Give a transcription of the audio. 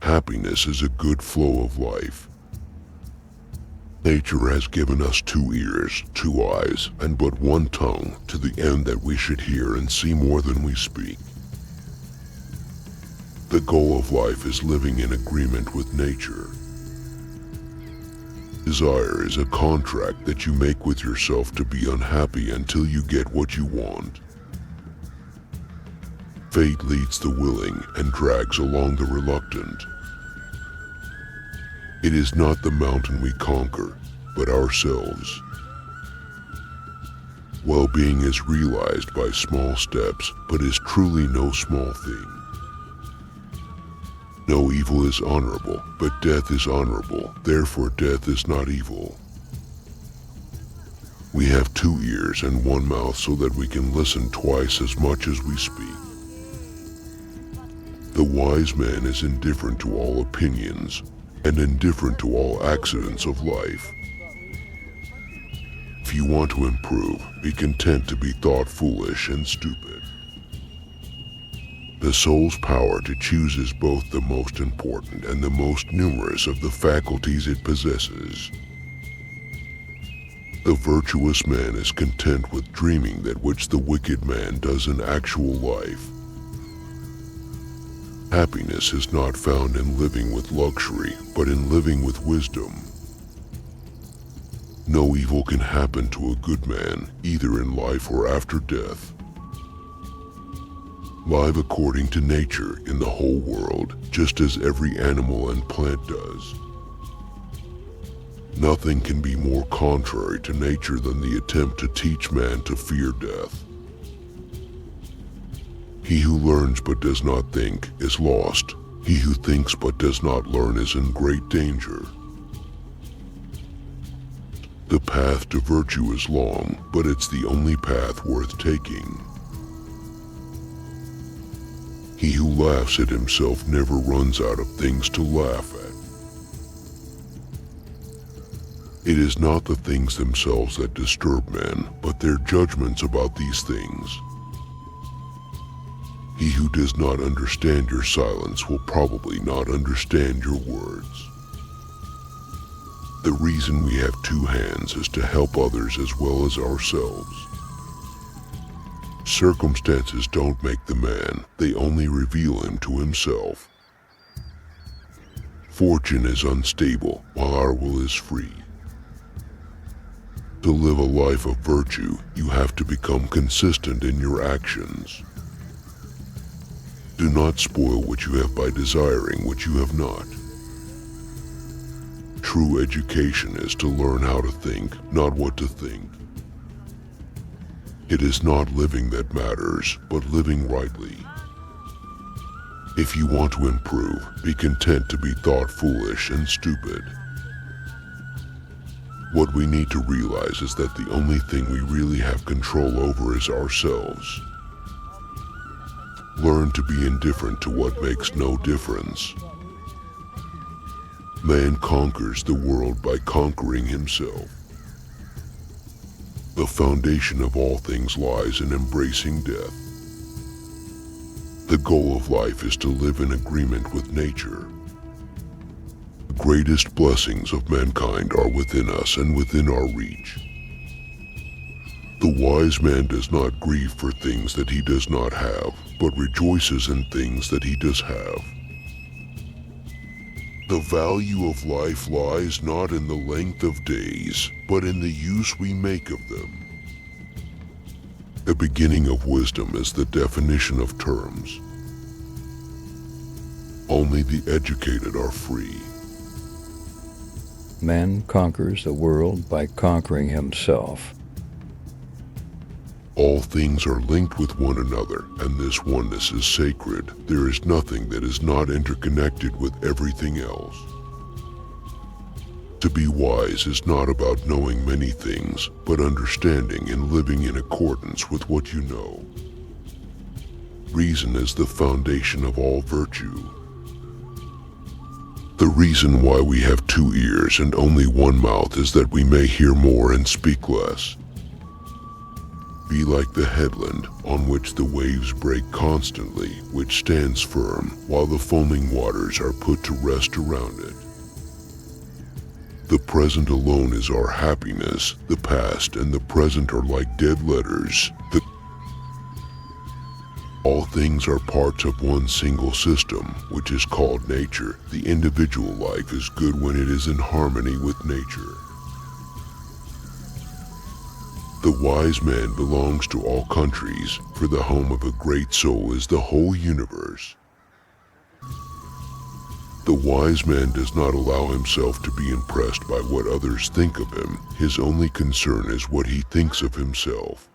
Happiness is a good flow of life. Nature has given us 2 ears, 2 eyes, and but 1 tongue, to the end that we should hear and see more than we speak. The goal of life is living in agreement with nature. Desire is a contract that you make with yourself to be unhappy until you get what you want. Fate leads the willing and drags along the reluctant. It is not the mountain we conquer, but ourselves. Well-being is realized by small steps, but is truly no small thing. No evil is honorable, but death is honorable, therefore death is not evil. We have 2 ears and 1 mouth so that we can listen twice as much as we speak. The wise man is indifferent to all opinions, and indifferent to all accidents of life. If you want to improve, be content to be thought foolish and stupid. The soul's power to choose is both the most important and the most numerous of the faculties it possesses. The virtuous man is content with dreaming that which the wicked man does in actual life. Happiness is not found in living with luxury, but in living with wisdom. No evil can happen to a good man, either in life or after death. Live according to nature in the whole world, just as every animal and plant does. Nothing can be more contrary to nature than the attempt to teach man to fear death. He who learns but does not think is lost. He who thinks but does not learn is in great danger. The path to virtue is long, but it's the only path worth taking. He who laughs at himself never runs out of things to laugh at. It is not the things themselves that disturb men, but their judgments about these things. He who does not understand your silence will probably not understand your words. The reason we have 2 hands is to help others as well as ourselves. Circumstances don't make the man, they only reveal him to himself. Fortune is unstable, while our will is free. To live a life of virtue, you have to become consistent in your actions. Do not spoil what you have by desiring what you have not. True education is to learn how to think, not what to think. It is not living that matters, but living rightly. If you want to improve, be content to be thought foolish and stupid. What we need to realize is that the only thing we really have control over is ourselves. Learn to be indifferent to what makes no difference. Man conquers the world by conquering himself. The foundation of all things lies in embracing death. The goal of life is to live in agreement with nature. The greatest blessings of mankind are within us and within our reach. The wise man does not grieve for things that he does not have, but rejoices in things that he does have. The value of life lies not in the length of days, but in the use we make of them. The beginning of wisdom is the definition of terms. Only the educated are free. Man conquers the world by conquering himself. All things are linked with one another, and this oneness is sacred. There is nothing that is not interconnected with everything else. To be wise is not about knowing many things, but understanding and living in accordance with what you know. Reason is the foundation of all virtue. The reason why we have 2 ears and only 1 mouth is that we may hear more and speak less. Be like the headland on which the waves break constantly, which stands firm while the foaming waters are put to rest around it. The present alone is our happiness. The past and the present are like dead letters. All things are parts of one single system, which is called nature. The individual life is good when it is in harmony with nature. The wise man belongs to all countries, for the home of a great soul is the whole universe. The wise man does not allow himself to be impressed by what others think of him. His only concern is what he thinks of himself.